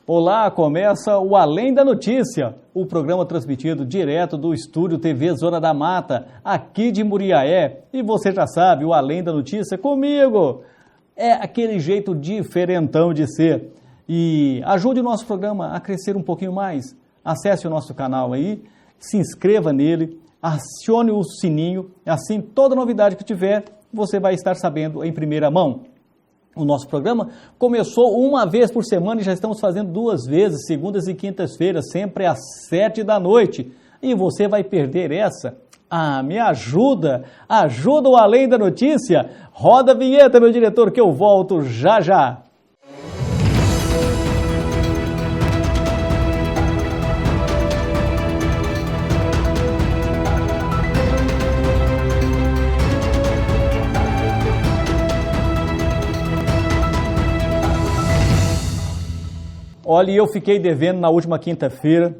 Olá, começa o Além da Notícia, o programa transmitido direto do estúdio TV Zona da Mata, aqui de Muriaé. E você já sabe, o Além da Notícia comigo é aquele jeito diferentão de ser. E ajude o nosso programa a crescer um pouquinho mais. Acesse o nosso canal aí, se inscreva nele, acione o sininho, assim toda novidade que tiver, você vai estar sabendo em primeira mão. O nosso programa começou uma vez por semana e já estamos fazendo 2 vezes, segundas e quintas-feiras, sempre às 7 da noite. E você vai perder essa? Ah, me ajuda! Ajuda o Além da Notícia! Roda a vinheta, meu diretor, que eu volto já já! Olha, eu fiquei devendo na última quinta-feira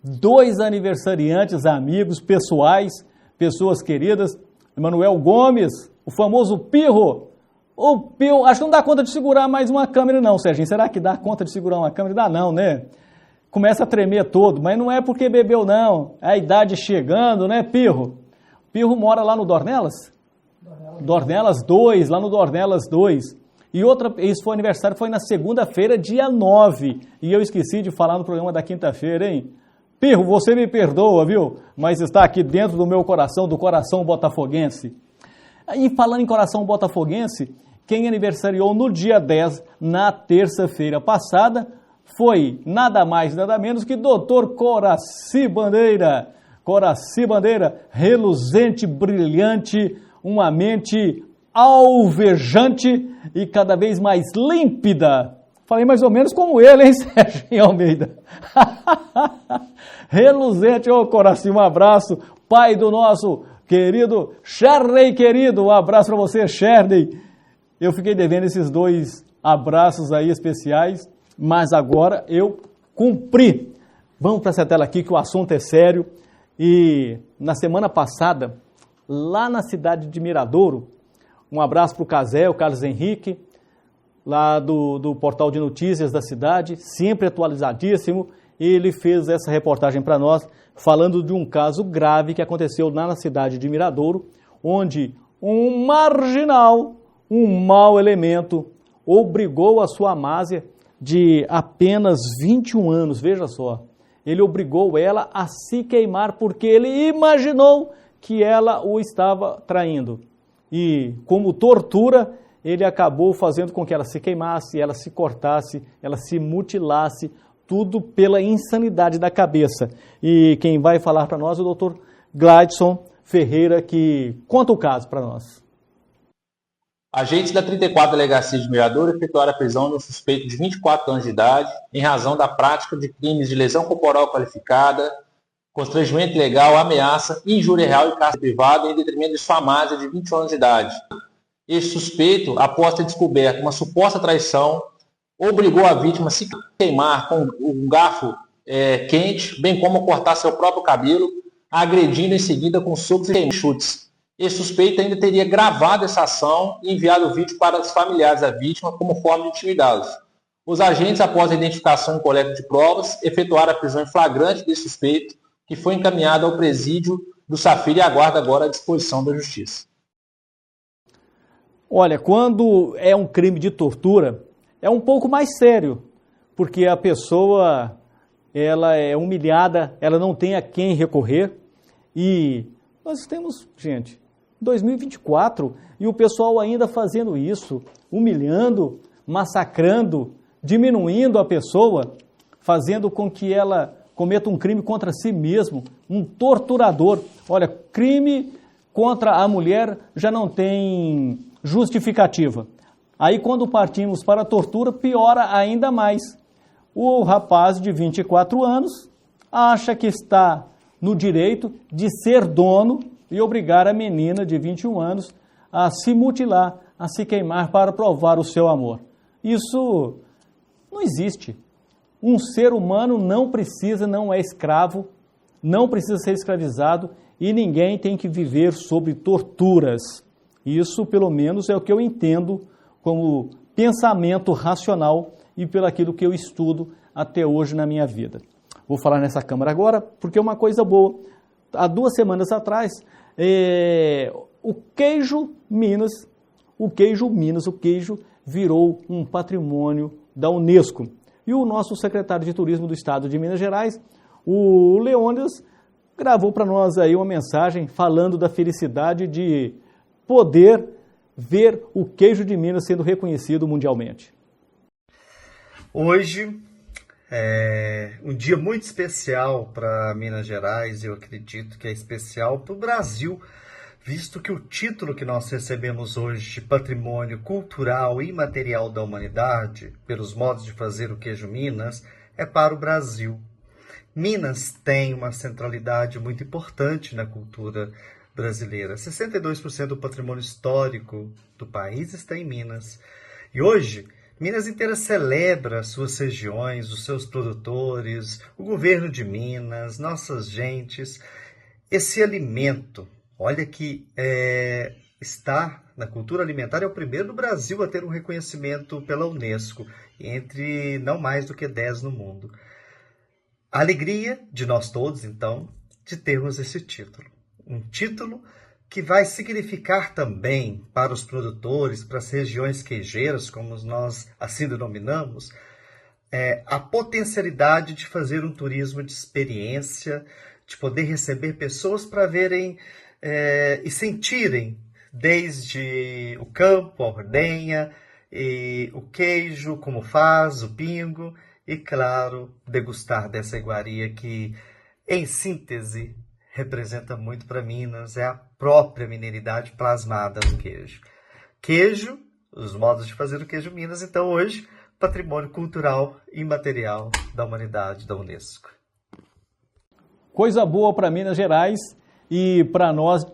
2 aniversariantes, amigos, pessoais, pessoas queridas. Emanuel Gomes, o famoso Pirro. O Pirro, acho que não dá conta de segurar mais uma câmera não, Serginho. Será que dá conta de segurar uma câmera? Dá não, né? Começa a tremer todo, mas não é porque bebeu não. É a idade chegando, né, Pirro? Pirro mora lá no Dornelas? Dornelas 2, lá no Dornelas 2. E esse foi aniversário, foi na segunda-feira, dia 9. E eu esqueci de falar no programa da quinta-feira, hein? Pirro, você me perdoa, viu? Mas está aqui dentro do meu coração, do coração botafoguense. E falando em coração botafoguense, quem aniversariou no dia 10, na terça-feira passada, foi nada mais, nada menos que Dr. Coraci Bandeira. Coraci Bandeira, reluzente, brilhante, uma mente alvejante e cada vez mais límpida. Falei mais ou menos como ele, hein, Serginho Almeida? Reluzente, ô Coraci, um abraço. Pai do nosso querido Sherney, querido, um abraço para você, Sherney. Eu fiquei devendo esses 2 abraços aí especiais, mas agora eu cumpri. Vamos para essa tela aqui que o assunto é sério. E na semana passada, lá na cidade de Miradouro, um abraço para o Casé, o Carlos Henrique, lá do portal de notícias da cidade, sempre atualizadíssimo. Ele fez essa reportagem para nós, falando de um caso grave que aconteceu lá na cidade de Miradouro, onde um marginal, um mau elemento, obrigou a sua amásia de apenas 21 anos, veja só. Ele obrigou ela a se queimar porque ele imaginou que ela o estava traindo. E como tortura, ele acabou fazendo com que ela se queimasse, ela se cortasse, ela se mutilasse, tudo pela insanidade da cabeça. E quem vai falar para nós é o doutor Gladson Ferreira, que conta o caso para nós. Agentes da 34 Delegacia de Miradouro efetuaram a prisão de um suspeito de 24 anos de idade em razão da prática de crimes de lesão corporal qualificada, constrangimento ilegal, ameaça, injúria real e cárcere privado em detrimento de sua amásia de 20 anos de idade. Este suspeito, após ter descoberto uma suposta traição, obrigou a vítima a se queimar com um garfo quente, bem como a cortar seu próprio cabelo, agredindo em seguida com socos e chutes. Este suspeito ainda teria gravado essa ação e enviado o vídeo para os familiares da vítima como forma de intimidá-los. Os agentes, após a identificação e coleta de provas, efetuaram a prisão em flagrante desse suspeito, que foi encaminhado ao presídio do Safira e aguarda agora a disposição da Justiça. Olha, quando é um crime de tortura, é um pouco mais sério, porque a pessoa ela é humilhada, ela não tem a quem recorrer, e nós temos, gente, 2024, e o pessoal ainda fazendo isso, humilhando, massacrando, diminuindo a pessoa, fazendo com que ela cometa um crime contra si mesmo, um torturador. Olha, crime contra a mulher já não tem justificativa. Aí quando partimos para a tortura, piora ainda mais. O rapaz de 24 anos acha que está no direito de ser dono e obrigar a menina de 21 anos a se mutilar, a se queimar para provar o seu amor. Isso não existe. Um ser humano não é escravo, não precisa ser escravizado e ninguém tem que viver sob torturas. Isso, pelo menos, é o que eu entendo como pensamento racional e pelo aquilo que eu estudo até hoje na minha vida. Vou falar nessa câmera agora porque é uma coisa boa. Há 2 semanas atrás, o queijo Minas virou um patrimônio da Unesco. E o nosso secretário de Turismo do Estado de Minas Gerais, o Leônidas, gravou para nós aí uma mensagem falando da felicidade de poder ver o queijo de Minas sendo reconhecido mundialmente. Hoje é um dia muito especial para Minas Gerais, eu acredito que é especial para o Brasil, visto que o título que nós recebemos hoje de Patrimônio Cultural e Imaterial da Humanidade, pelos modos de fazer o queijo Minas, é para o Brasil. Minas tem uma centralidade muito importante na cultura brasileira. 62% do patrimônio histórico do país está em Minas. E hoje, Minas inteira celebra suas regiões, os seus produtores, o governo de Minas, nossas gentes. Esse alimento, olha que está na cultura alimentar, é o primeiro do Brasil a ter um reconhecimento pela Unesco, entre não mais do que 10 no mundo. A alegria de nós todos, então, de termos esse título. Um título que vai significar também para os produtores, para as regiões queijeiras, como nós assim denominamos, a potencialidade de fazer um turismo de experiência, de poder receber pessoas para verem e sentirem desde o campo, a ordenha, e o queijo, como faz, o pingo, e claro, degustar dessa iguaria que, em síntese, representa muito para Minas, é a própria mineiridade plasmada no queijo. Queijo, os modos de fazer o queijo Minas, então hoje, Patrimônio Cultural e Imaterial da Humanidade da Unesco. Coisa boa para Minas Gerais e para nós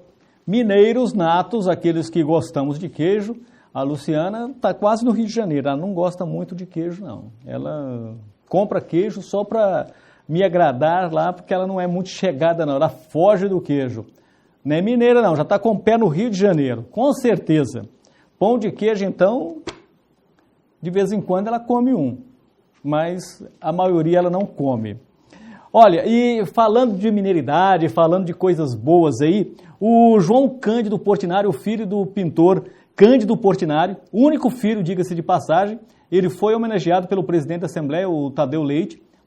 mineiros natos, aqueles que gostamos de queijo. A Luciana está quase no Rio de Janeiro, ela não gosta muito de queijo não. Ela compra queijo só para me agradar lá, porque ela não é muito chegada não, ela foge do queijo. Não é mineira não, já está com o pé no Rio de Janeiro, com certeza. Pão de queijo então, de vez em quando ela come um, mas a maioria ela não come. Olha, e falando de mineiridade, falando de coisas boas aí, o João Cândido Portinari, o filho do pintor Cândido Portinari, único filho, diga-se de passagem, ele foi homenageado pelo presidente da Assembleia, o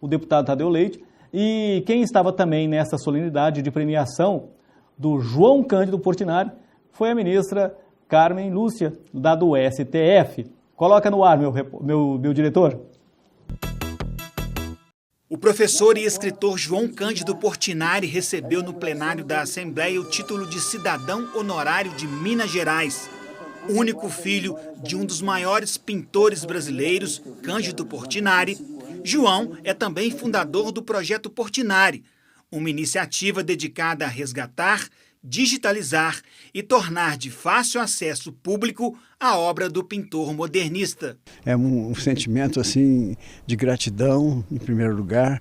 deputado Tadeu Leite, e quem estava também nessa solenidade de premiação do João Cândido Portinari foi a ministra Carmen Lúcia, da do STF. Coloca no ar, meu diretor. O professor e escritor João Cândido Portinari recebeu no plenário da Assembleia o título de cidadão honorário de Minas Gerais. Único filho de um dos maiores pintores brasileiros, Cândido Portinari, João é também fundador do Projeto Portinari, uma iniciativa dedicada a resgatar, digitalizar e tornar de fácil acesso público a obra do pintor modernista. É um sentimento assim de gratidão, em primeiro lugar,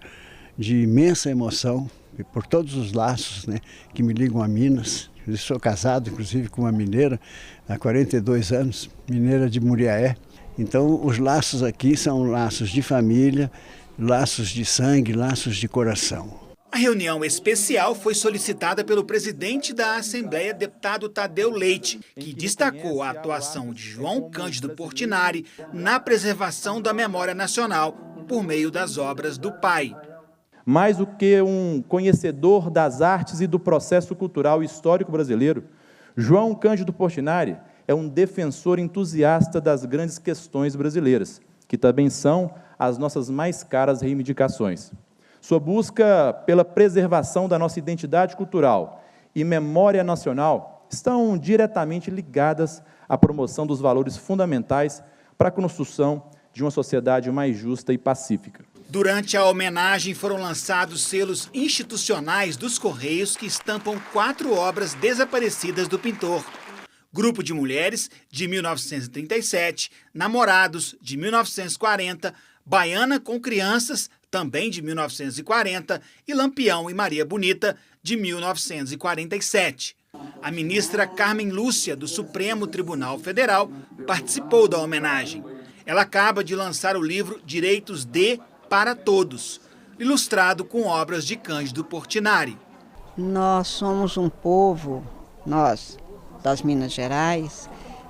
de imensa emoção por todos os laços, né, que me ligam a Minas. Eu sou casado, inclusive, com uma mineira há 42 anos, mineira de Muriaé. Então, os laços aqui são laços de família, laços de sangue, laços de coração. A reunião especial foi solicitada pelo presidente da Assembleia, deputado Tadeu Leite, que destacou a atuação de João Cândido Portinari na preservação da memória nacional por meio das obras do pai. Mais do que um conhecedor das artes e do processo cultural e histórico brasileiro, João Cândido Portinari é um defensor entusiasta das grandes questões brasileiras, que também são as nossas mais caras reivindicações. Sua busca pela preservação da nossa identidade cultural e memória nacional estão diretamente ligadas à promoção dos valores fundamentais para a construção de uma sociedade mais justa e pacífica. Durante a homenagem foram lançados selos institucionais dos Correios que estampam 4 obras desaparecidas do pintor. Grupo de Mulheres, de 1937, Namorados, de 1940, Baiana com Crianças, também de 1940, e Lampião e Maria Bonita, de 1947. A ministra Carmen Lúcia, do Supremo Tribunal Federal, participou da homenagem. Ela acaba de lançar o livro Direitos de para Todos, ilustrado com obras de Cândido Portinari. Nós somos um povo, nós das Minas Gerais,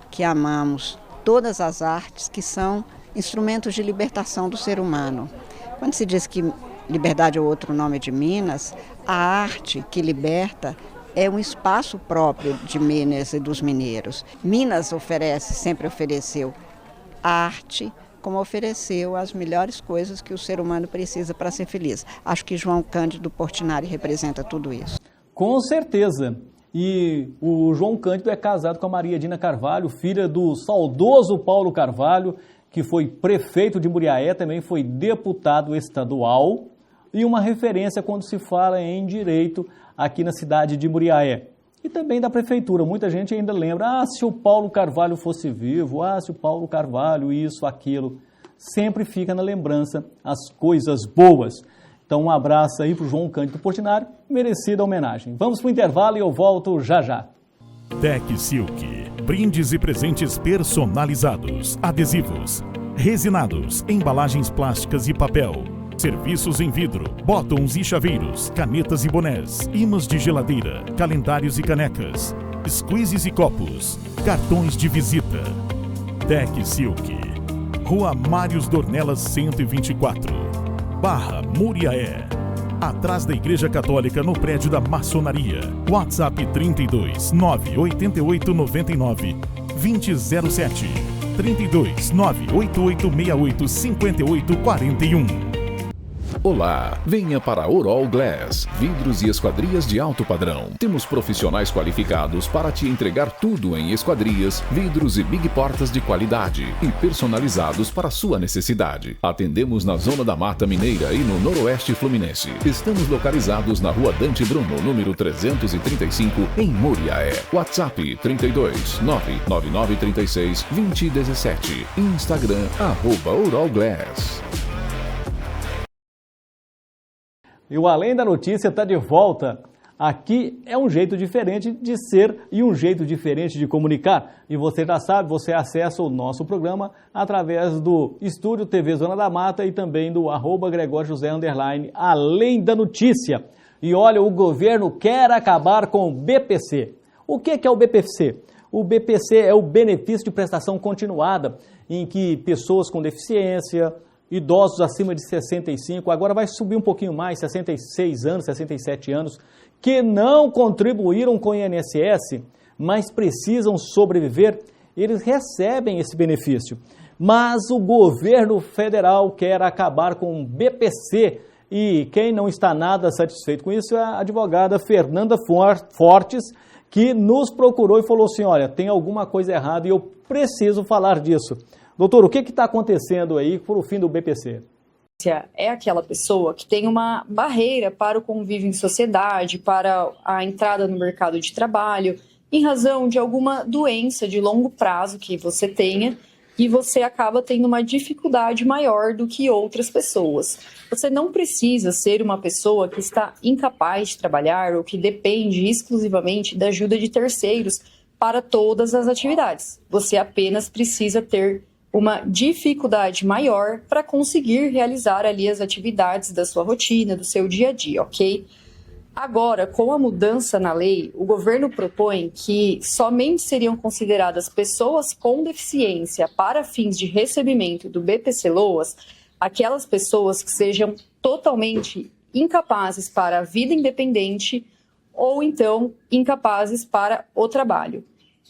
que amamos todas as artes que são instrumentos de libertação do ser humano. Quando se diz que liberdade é outro nome de Minas, a arte que liberta é um espaço próprio de Minas e dos mineiros. Minas sempre ofereceu arte, como ofereceu as melhores coisas que o ser humano precisa para ser feliz. Acho que João Cândido Portinari representa tudo isso. Com certeza. E o João Cândido é casado com a Maria Dina Carvalho, filha do saudoso Paulo Carvalho, que foi prefeito de Muriaé, também foi deputado estadual e uma referência quando se fala em direito aqui na cidade de Muriaé. E também da prefeitura. Muita gente ainda lembra, se o Paulo Carvalho fosse vivo, se o Paulo Carvalho, isso, aquilo. Sempre fica na lembrança as coisas boas. Então, um abraço aí para o João Cândido Portinari, merecida homenagem. Vamos para o intervalo e eu volto já já. Tec Silk, brindes e presentes personalizados, adesivos, resinados, embalagens plásticas e papel, serviços em vidro, botões e chaveiros, canetas e bonés, imãs de geladeira, calendários e canecas, squeezes e copos, cartões de visita. Tec Silk, Rua Mários Dornelas 124. Barra Muriaé, atrás da Igreja Católica no prédio da Maçonaria. WhatsApp 32 988 99 2007 32 98868 5841. Olá, venha para a Oral Glass, vidros e esquadrias de alto padrão. Temos profissionais qualificados para te entregar tudo em esquadrias, vidros e big portas de qualidade e personalizados para sua necessidade. Atendemos na Zona da Mata Mineira e no Noroeste Fluminense. Estamos localizados na Rua Dante Bruno, número 335, em Muriaé. WhatsApp 32 99936 2017. Instagram @Oral Glass. E o Além da Notícia está de volta. Aqui é um jeito diferente de ser e um jeito diferente de comunicar. E você já sabe, você acessa o nosso programa através do Estúdio TV Zona da Mata e também do @GregorioJosé _ Além da Notícia. E olha, o governo quer acabar com o BPC. O que é o BPC? O BPC é o benefício de prestação continuada, em que pessoas com deficiência, idosos acima de 65, agora vai subir um pouquinho mais, 66 anos, 67 anos, que não contribuíram com o INSS, mas precisam sobreviver, eles recebem esse benefício. Mas o governo federal quer acabar com o BPC e quem não está nada satisfeito com isso é a advogada Fernanda Fortes, que nos procurou e falou assim, olha, tem alguma coisa errada e eu preciso falar disso. Doutor, o que está acontecendo aí por o fim do BPC? É aquela pessoa que tem uma barreira para o convívio em sociedade, para a entrada no mercado de trabalho, em razão de alguma doença de longo prazo que você tenha e você acaba tendo uma dificuldade maior do que outras pessoas. Você não precisa ser uma pessoa que está incapaz de trabalhar ou que depende exclusivamente da ajuda de terceiros para todas as atividades. Você apenas precisa ter uma dificuldade maior para conseguir realizar ali as atividades da sua rotina, do seu dia a dia, ok? Agora, com a mudança na lei, o governo propõe que somente seriam consideradas pessoas com deficiência para fins de recebimento do BPC-Loas aquelas pessoas que sejam totalmente incapazes para a vida independente ou então incapazes para o trabalho.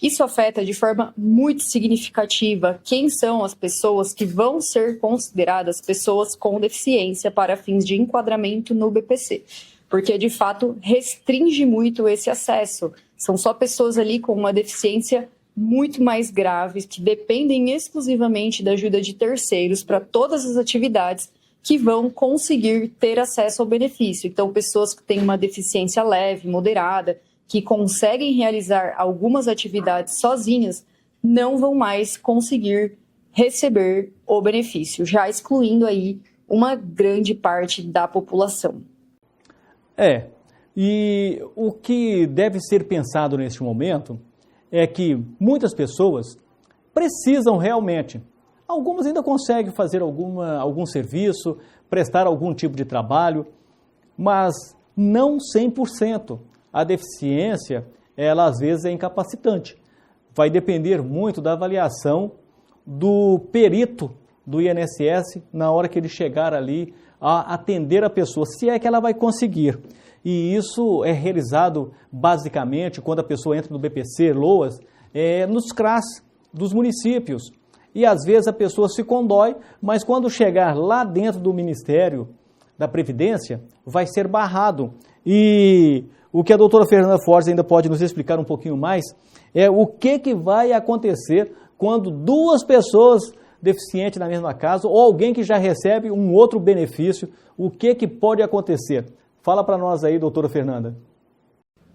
Isso afeta de forma muito significativa quem são as pessoas que vão ser consideradas pessoas com deficiência para fins de enquadramento no BPC, porque de fato restringe muito esse acesso. São só pessoas ali com uma deficiência muito mais grave, que dependem exclusivamente da ajuda de terceiros para todas as atividades que vão conseguir ter acesso ao benefício. Então, pessoas que têm uma deficiência leve, moderada, que conseguem realizar algumas atividades sozinhas, não vão mais conseguir receber o benefício, já excluindo aí uma grande parte da população. E o que deve ser pensado neste momento é que muitas pessoas precisam realmente Algumas ainda conseguem fazer algum serviço, prestar algum tipo de trabalho, mas não 100%. A deficiência, ela às vezes é incapacitante. Vai depender muito da avaliação do perito do INSS na hora que ele chegar ali a atender a pessoa, se é que ela vai conseguir. E isso é realizado basicamente quando a pessoa entra no BPC, LOAS, nos CRAS dos municípios. E às vezes a pessoa se condói, mas quando chegar lá dentro do Ministério da Previdência, vai ser barrado. E o que a doutora Fernanda Fortes ainda pode nos explicar um pouquinho mais é o que vai acontecer quando duas pessoas deficientes na mesma casa ou alguém que já recebe um outro benefício, o que pode acontecer? Fala para nós aí, doutora Fernanda.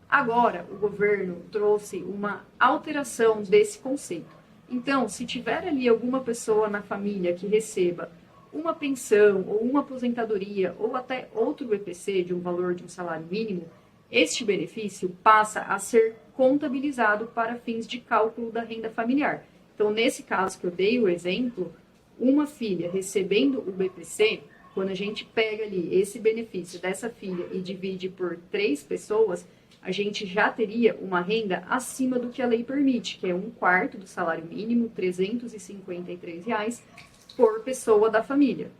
Agora, o governo trouxe uma alteração desse conceito. Então, se tiver ali alguma pessoa na família que receba uma pensão ou uma aposentadoria ou até outro BPC de um valor de um salário mínimo, este benefício passa a ser contabilizado para fins de cálculo da renda familiar. Então, nesse caso que eu dei o exemplo, uma filha recebendo o BPC, quando a gente pega ali esse benefício dessa filha e divide por 3 pessoas, a gente já teria uma renda acima do que a lei permite, que é 1/4 do salário mínimo, R$ 353 por pessoa da família.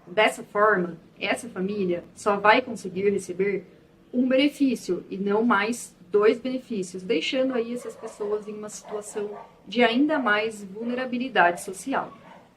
Dessa forma, essa família só vai conseguir receber um benefício e não mais 2 benefícios, deixando aí essas pessoas em uma situação de ainda mais vulnerabilidade social.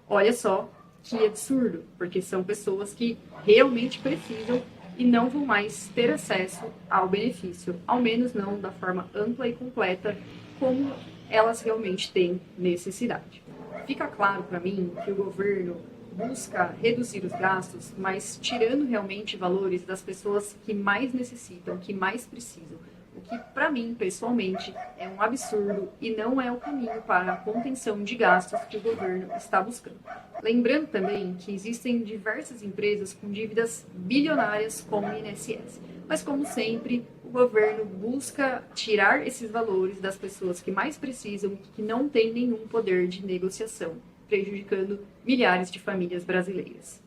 Olha só que absurdo, porque são pessoas que realmente precisam e não vão mais ter acesso ao benefício, ao menos não da forma ampla e completa como elas realmente têm necessidade. Fica claro para mim que o governo busca reduzir os gastos, mas tirando realmente valores das pessoas que mais necessitam, que mais precisam, o que para mim, pessoalmente, é um absurdo e não é o caminho para a contenção de gastos que o governo está buscando. Lembrando também que existem diversas empresas com dívidas bilionárias como o INSS, mas como sempre, o governo busca tirar esses valores das pessoas que mais precisam, que não têm nenhum poder de negociação, prejudicando milhares de famílias brasileiras.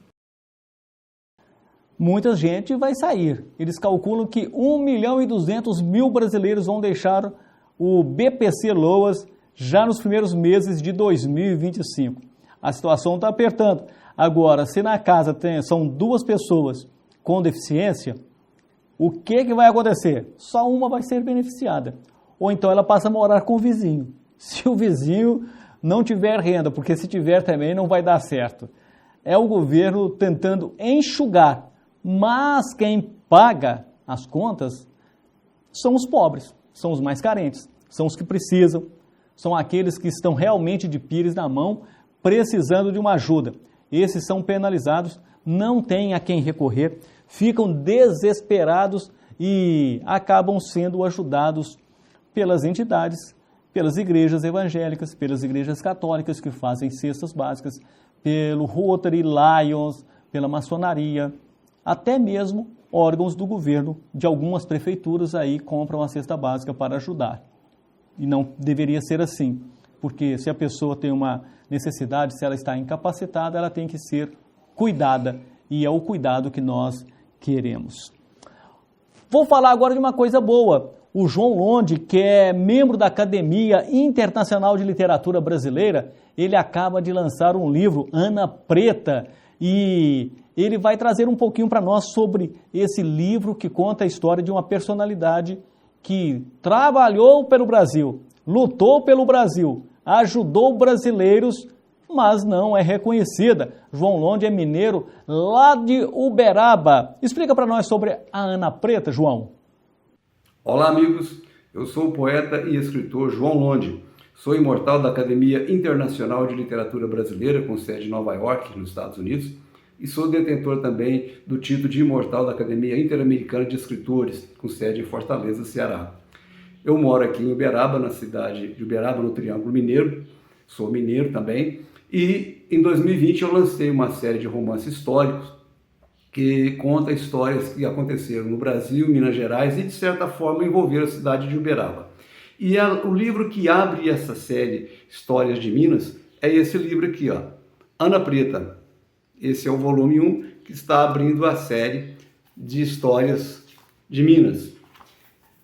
Muita gente vai sair. Eles calculam que 1.200.000 brasileiros vão deixar o BPC LOAS já nos primeiros meses de 2025. A situação está apertando. Agora, se na casa são 2 pessoas com deficiência, o que vai acontecer? Só uma vai ser beneficiada. Ou então ela passa a morar com o vizinho. Se o vizinho não tiver renda, porque se tiver também não vai dar certo. É o governo tentando enxugar. Mas quem paga as contas são os pobres, são os mais carentes, são os que precisam, são aqueles que estão realmente de pires na mão, precisando de uma ajuda. Esses são penalizados, não têm a quem recorrer, ficam desesperados e acabam sendo ajudados pelas entidades, pelas igrejas evangélicas, pelas igrejas católicas que fazem cestas básicas, pelo Rotary, Lions, pela maçonaria. Até mesmo órgãos do governo de algumas prefeituras aí compram a cesta básica para ajudar. E não deveria ser assim, porque se a pessoa tem uma necessidade, se ela está incapacitada, ela tem que ser cuidada, e é o cuidado que nós queremos. Vou falar agora de uma coisa boa. O João Londe, que é membro da Academia Internacional de Literatura Brasileira, ele acaba de lançar um livro, Ana Preta, e ele vai trazer um pouquinho para nós sobre esse livro que conta a história de uma personalidade que trabalhou pelo Brasil, lutou pelo Brasil, ajudou brasileiros, mas não é reconhecida. João Londe é mineiro lá de Uberaba. Explica para nós sobre a Ana Preta, João. Olá, amigos. Eu sou o poeta e escritor João Londe. Sou imortal da Academia Internacional de Literatura Brasileira, com sede em Nova York, nos Estados Unidos, e sou detentor também do título de imortal da Academia Interamericana de Escritores, com sede em Fortaleza, Ceará. Eu moro aqui em Uberaba, na cidade de Uberaba, no Triângulo Mineiro, sou mineiro também, e em 2020 eu lancei uma série de romances históricos que conta histórias que aconteceram no Brasil, Minas Gerais e, de certa forma, envolveram a cidade de Uberaba. E o livro que abre essa série Histórias de Minas é esse livro aqui, ó, Ana Preta. Esse é o volume 1 que está abrindo a série de histórias de Minas.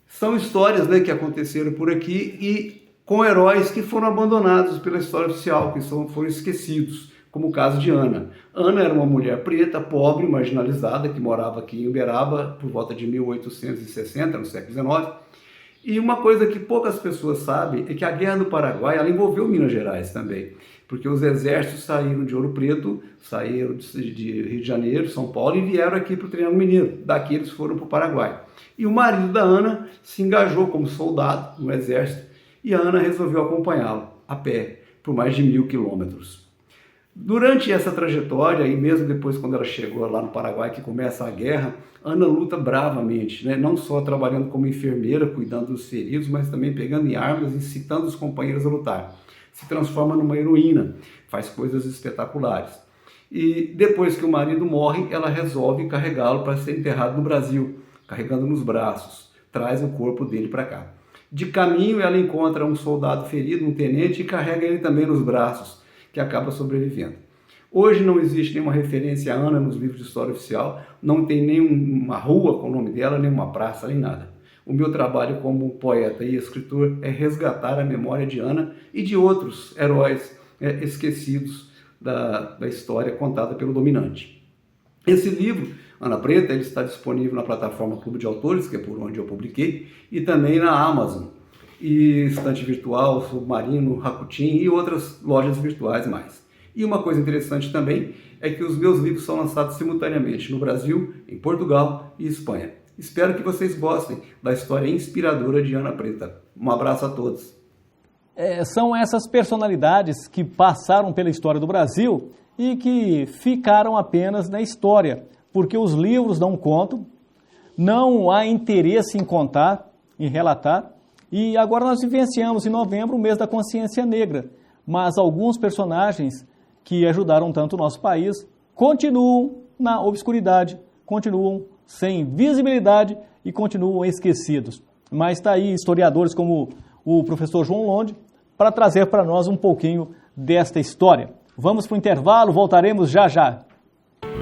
São histórias, né, que aconteceram por aqui e com heróis que foram abandonados pela história oficial, que foram esquecidos, como o caso de Ana. Ana era uma mulher preta, pobre, marginalizada, que morava aqui em Uberaba por volta de 1860, no século XIX. E uma coisa que poucas pessoas sabem é que a Guerra do Paraguai ela envolveu Minas Gerais também, porque os exércitos saíram de Ouro Preto, saíram de Rio de Janeiro, São Paulo e vieram aqui para o Triângulo Mineiro. Daqui eles foram para o Paraguai. E o marido da Ana se engajou como soldado no exército e a Ana resolveu acompanhá-lo a pé por mais de 1.000 quilômetros. Durante essa trajetória, e mesmo depois quando ela chegou lá no Paraguai, que começa a guerra, Ana luta bravamente, né? Não só trabalhando como enfermeira, cuidando dos feridos, mas também pegando em armas, incitando os companheiros a lutar. Se transforma numa heroína, faz coisas espetaculares. E depois que o marido morre, ela resolve carregá-lo para ser enterrado no Brasil, carregando nos braços, traz o corpo dele para cá. De caminho, ela encontra um soldado ferido, um tenente, e carrega ele também nos braços, que acaba sobrevivendo. Hoje não existe nenhuma referência a Ana nos livros de história oficial, não tem nenhuma rua com o nome dela, nenhuma praça, nem nada. O meu trabalho como poeta e escritor é resgatar a memória de Ana e de outros heróis esquecidos da história contada pelo dominante. Esse livro, Ana Preta, ele está disponível na plataforma Clube de Autores, que é por onde eu publiquei, e também na Amazon, e Estante Virtual, Submarino, Rakuten e outras lojas virtuais mais. E uma coisa interessante também é que os meus livros são lançados simultaneamente no Brasil, em Portugal e Espanha. Espero que vocês gostem da história inspiradora de Ana Preta. Um abraço a todos. São essas personalidades que passaram pela história do Brasil e que ficaram apenas na história, porque os livros não contam, não há interesse em contar, em relatar. E agora nós vivenciamos em novembro o mês da consciência negra, mas alguns personagens que ajudaram tanto o nosso país continuam na obscuridade, continuam sem visibilidade e continuam esquecidos. Mas está aí historiadores como o professor João Londe para trazer para nós um pouquinho desta história. Vamos para o intervalo, voltaremos já já.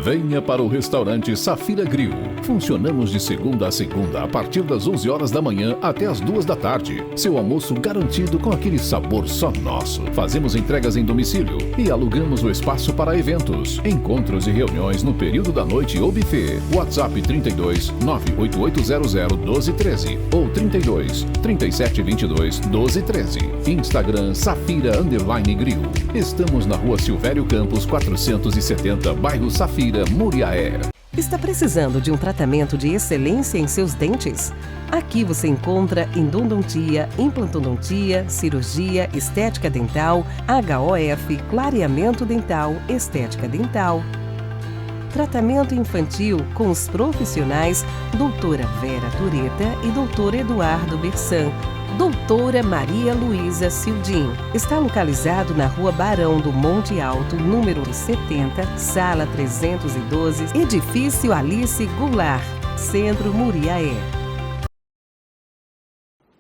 Venha para o restaurante Safira Grill. Funcionamos de segunda a segunda a partir das 11 horas da manhã até as 2 da tarde. Seu almoço garantido com aquele sabor só nosso. Fazemos entregas em domicílio e alugamos o espaço para eventos, encontros e reuniões no período da noite ou buffet. WhatsApp 32 98800 1213 ou 32 3722 1213. Instagram Safira_Grill. Estamos na Rua Silvério Campos 470, bairro Safira, Muriaé. Está precisando de um tratamento de excelência em seus dentes? Aqui você encontra endodontia, implantodontia, cirurgia, estética dental, HOF, clareamento dental, estética dental. Tratamento infantil com os profissionais Doutora Vera Tureta e Doutor Eduardo Bersan. Doutora Maria Luísa Sildim. Está localizado na Rua Barão do Monte Alto, número 70, sala 312, edifício Alice Goulart, Centro Muriaé.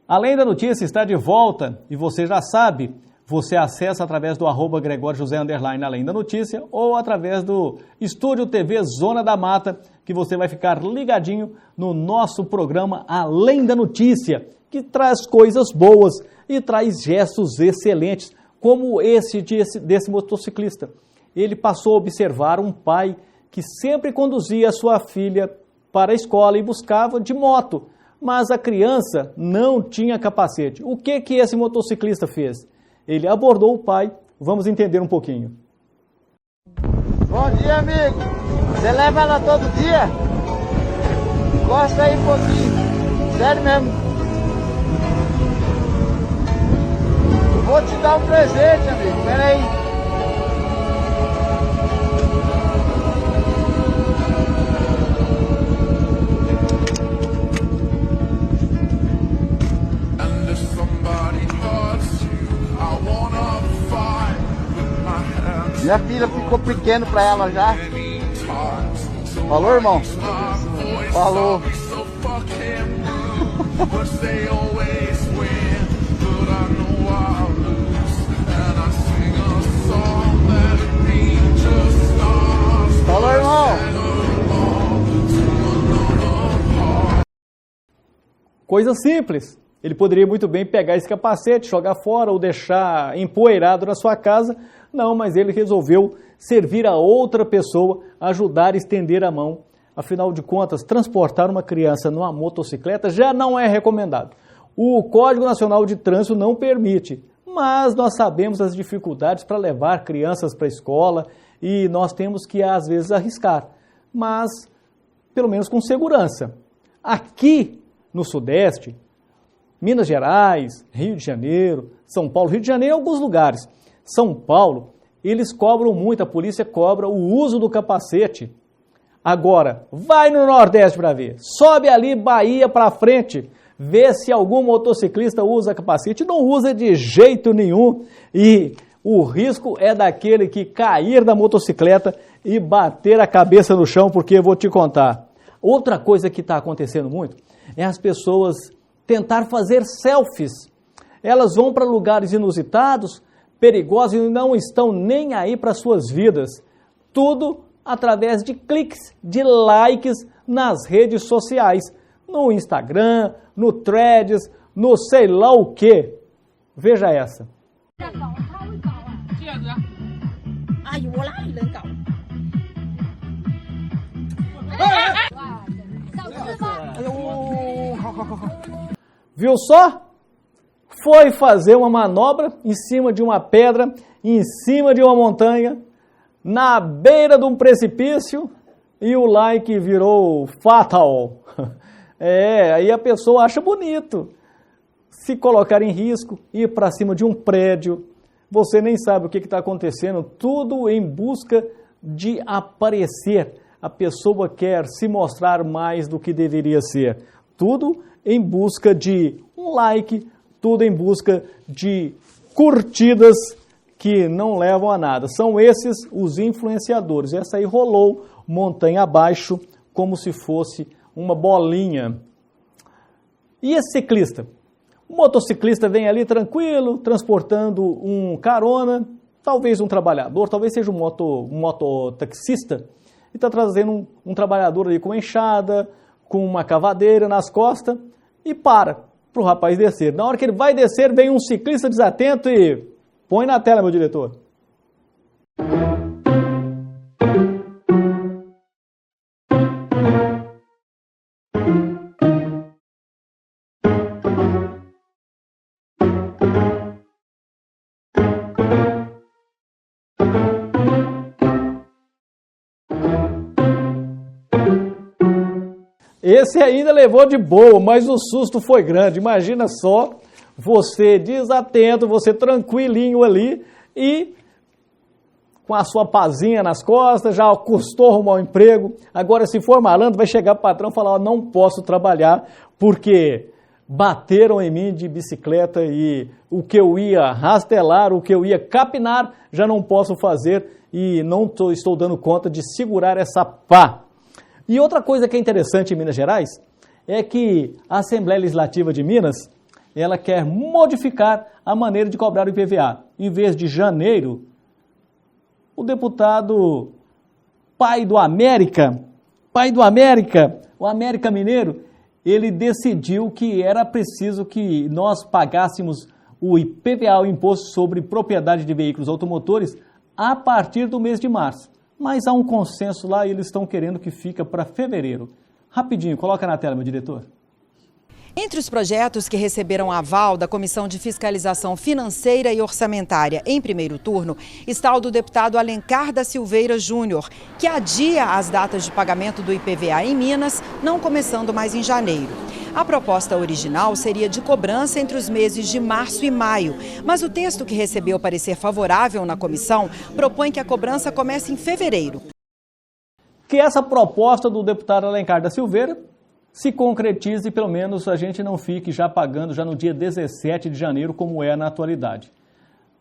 Além da Notícia está de volta e você já sabe, você acessa através do @GregorioJosé _Além da Notícia ou através do Estúdio TV Zona da Mata, que você vai ficar ligadinho no nosso programa Além da Notícia, que traz coisas boas e traz gestos excelentes, como esse desse motociclista. Ele passou a observar um pai que sempre conduzia a sua filha para a escola e buscava de moto, mas a criança não tinha capacete. O que esse motociclista fez? Ele abordou o pai. Vamos entender um pouquinho. Bom dia, amigo. Você leva ela todo dia? Encosta aí um pouquinho. Sério mesmo. Vou te dar um presente, amigo. Pera aí. Minha filha ficou pequeno pra ela já. Falou, irmão? Falou. Coisa simples. Ele poderia muito bem pegar esse capacete, jogar fora ou deixar empoeirado na sua casa. Não, mas ele resolveu servir a outra pessoa, ajudar a estender a mão. Afinal de contas, transportar uma criança numa motocicleta já não é recomendado. O Código Nacional de Trânsito não permite, mas nós sabemos as dificuldades para levar crianças para a escola e nós temos que, às vezes, arriscar, mas pelo menos com segurança. Aqui no Sudeste, Minas Gerais, Rio de Janeiro, São Paulo, Rio de Janeiro em alguns lugares. São Paulo, eles cobram muito, a polícia cobra o uso do capacete. Agora, vai no Nordeste para ver. Sobe ali, Bahia para frente, vê se algum motociclista usa capacete. Não usa de jeito nenhum e o risco é daquele que cair da motocicleta e bater a cabeça no chão, porque eu vou te contar. Outra coisa que está acontecendo muito é as pessoas tentar fazer selfies. Elas vão para lugares inusitados, perigosos e não estão nem aí para suas vidas. Tudo através de cliques, de likes nas redes sociais. No Instagram, no Threads, no sei lá o quê. Veja essa. Viu só? Foi fazer uma manobra em cima de uma pedra, em cima de uma montanha, na beira de um precipício e o like virou fatal. Aí a pessoa acha bonito se colocar em risco, ir para cima de um prédio. Você nem sabe o que está acontecendo, tudo em busca de aparecer. A pessoa quer se mostrar mais do que deveria ser. Tudo em busca de um like, tudo em busca de curtidas que não levam a nada. São esses os influenciadores. Essa aí rolou montanha abaixo como se fosse uma bolinha. E esse ciclista? O motociclista vem ali tranquilo, transportando um carona, talvez um trabalhador, talvez seja um mototaxista, e está trazendo um trabalhador ali com uma enxada, com uma cavadeira nas costas, e para o rapaz descer. Na hora que ele vai descer, vem um ciclista desatento e põe na tela, meu diretor. Esse ainda levou de boa, mas o susto foi grande. Imagina só, você desatento, você tranquilinho ali e com a sua pazinha nas costas, já custou arrumar um emprego. Agora, se for malandro, vai chegar para o patrão e falar, não posso trabalhar porque bateram em mim de bicicleta e o que eu ia rastelar, o que eu ia capinar, já não posso fazer e não estou dando conta de segurar essa pá. E outra coisa que é interessante em Minas Gerais é que a Assembleia Legislativa de Minas, ela quer modificar a maneira de cobrar o IPVA. Em vez de janeiro, o deputado pai do América, o América Mineiro, ele decidiu que era preciso que nós pagássemos o IPVA, o Imposto sobre Propriedade de Veículos Automotores, a partir do mês de março. Mas há um consenso lá e eles estão querendo que fica para fevereiro. Rapidinho, coloca na tela, meu diretor. Entre os projetos que receberam aval da Comissão de Fiscalização Financeira e Orçamentária em primeiro turno, está o do deputado Alencar da Silveira Júnior, que adia as datas de pagamento do IPVA em Minas, não começando mais em janeiro. A proposta original seria de cobrança entre os meses de março e maio, mas o texto que recebeu parecer favorável na comissão propõe que a cobrança comece em fevereiro. Que essa proposta do deputado Alencar da Silveira se concretize e pelo menos a gente não fique já pagando já no dia 17 de janeiro como é na atualidade.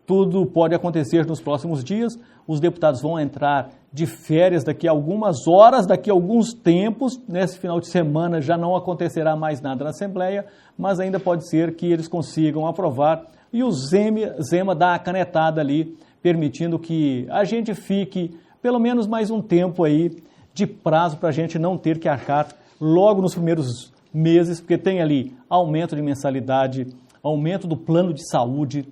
Tudo pode acontecer nos próximos dias, os deputados vão entrar de férias daqui a algumas horas, daqui a alguns tempos, nesse final de semana já não acontecerá mais nada na Assembleia, mas ainda pode ser que eles consigam aprovar e o Zema dá a canetada ali, permitindo que a gente fique pelo menos mais um tempo aí de prazo para a gente não ter que arcar logo nos primeiros meses, porque tem ali aumento de mensalidade, aumento do plano de saúde,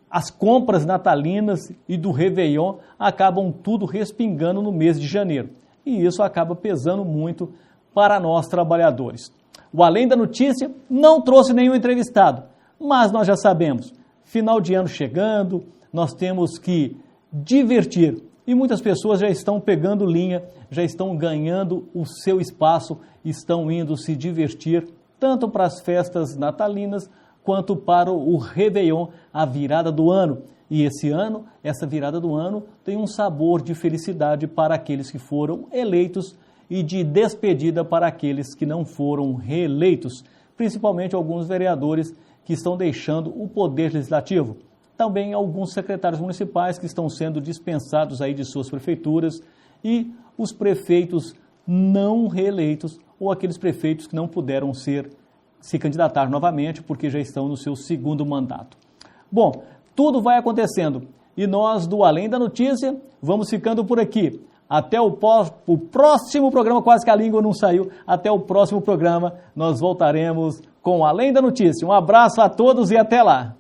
as compras natalinas e do Réveillon acabam tudo respingando no mês de janeiro. E isso acaba pesando muito para nós trabalhadores. O Além da Notícia não trouxe nenhum entrevistado, mas nós já sabemos, final de ano chegando, nós temos que divertir. E muitas pessoas já estão pegando linha, já estão ganhando o seu espaço, estão indo se divertir, tanto para as festas natalinas, quanto para o Réveillon, a virada do ano. E esse ano, essa virada do ano, tem um sabor de felicidade para aqueles que foram eleitos e de despedida para aqueles que não foram reeleitos, principalmente alguns vereadores que estão deixando o poder legislativo. Também alguns secretários municipais que estão sendo dispensados aí de suas prefeituras e os prefeitos não reeleitos ou aqueles prefeitos que não puderam se candidatar novamente porque já estão no seu segundo mandato. Bom, tudo vai acontecendo e nós do Além da Notícia vamos ficando por aqui. Até o próximo programa, quase que a língua não saiu, até o próximo programa nós voltaremos com Além da Notícia. Um abraço a todos e até lá!